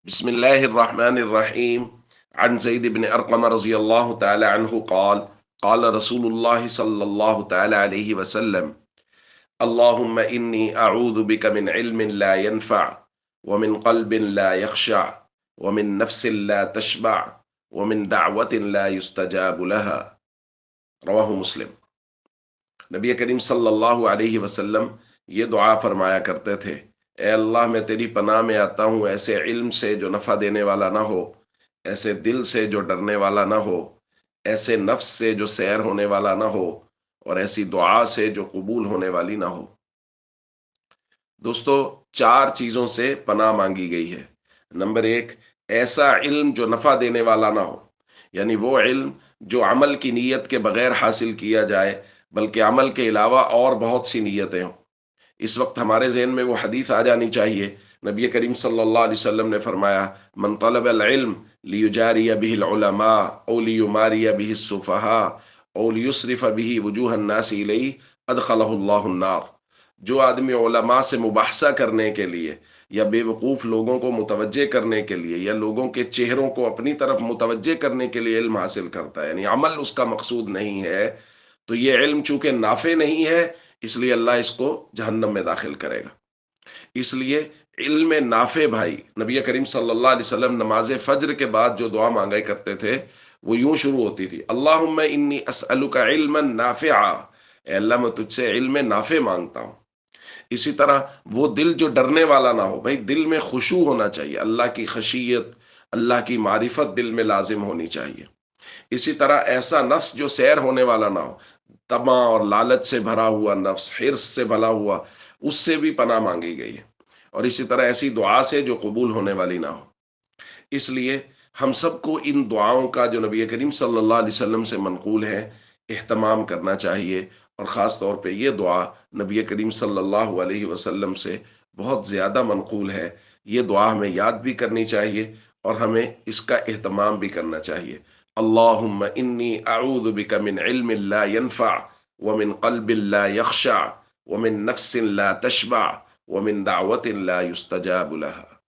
بسم الله الرحمن الرحيم. عن زيد بن أرقم رضي الله تعالى عنه قال قال رسول الله صلى الله تعالى عليه وسلم: اللهم إني أعوذ بك من علم لا ينفع، ومن قلب لا يخشع، ومن نفس لا تشبع، ومن دعوة لا يستجاب لها. رواه مسلم۔ نبی کریم صلی اللہ علیہ وسلم یہ دعا فرمایا کرتے تھے: اے اللہ، میں تیری پناہ میں آتا ہوں ایسے علم سے جو نفع دینے والا نہ ہو، ایسے دل سے جو ڈرنے والا نہ ہو، ایسے نفس سے جو سیر ہونے والا نہ ہو، اور ایسی دعا سے جو قبول ہونے والی نہ ہو۔ دوستو، چار چیزوں سے پناہ مانگی گئی ہے۔ نمبر ایک، ایسا علم جو نفع دینے والا نہ ہو، یعنی وہ علم جو عمل کی نیت کے بغیر حاصل کیا جائے بلکہ عمل کے علاوہ اور بہت سی نیتیں ہوں۔ اس وقت ہمارے ذہن میں وہ حدیث آ جانی چاہیے۔ نبی کریم صلی اللہ علیہ وسلم نے فرمایا: من طلب العلم لیجاری به العلماء او لیماری به السفہاء او لیصرف به وجوہ الناس الیہ ادخلہ اللہ النار۔ جو آدمی علماء سے مباحثہ کرنے کے لیے یا بے وقوف لوگوں کو متوجہ کرنے کے لیے یا لوگوں کے چہروں کو اپنی طرف متوجہ کرنے کے لیے علم حاصل کرتا ہے، یعنی عمل اس کا مقصود نہیں ہے، تو یہ علم چونکہ نافع نہیں ہے، اس لیے اللہ اس کو جہنم میں داخل کرے گا۔ اس لیے علم نافع، بھائی، نبی کریم صلی اللہ علیہ وسلم نماز فجر کے بعد جو دعا مانگا کرتے تھے وہ یوں شروع ہوتی تھی: اللہم انی اسألک علما نافعا، اے اللہ میں تجھ سے علم نافع مانگتا ہوں۔ اسی طرح وہ دل جو ڈرنے والا نہ ہو، بھائی دل میں خشوع ہونا چاہیے، اللہ کی خشیت، اللہ کی معرفت دل میں لازم ہونی چاہیے۔ اسی طرح ایسا نفس جو سیر ہونے والا نہ ہو، طمع اور لالچ سے بھرا ہوا نفس، حرص سے بھلا ہوا، اس سے بھی پناہ مانگی گئی ہے۔ اور اسی طرح ایسی دعا سے جو قبول ہونے والی نہ ہو۔ اس لیے ہم سب کو ان دعاؤں کا جو نبی کریم صلی اللہ علیہ وسلم سے منقول ہے اہتمام کرنا چاہیے، اور خاص طور پہ یہ دعا نبی کریم صلی اللہ علیہ وسلم سے بہت زیادہ منقول ہے۔ یہ دعا ہمیں یاد بھی کرنی چاہیے اور ہمیں اس کا اہتمام بھی کرنا چاہیے۔ اللہم انی اعوذ بک من علم لا ينفع، ومن قلب لا يخشع، ومن نفس لا تشبع، ومن دعوت لا يستجاب لها۔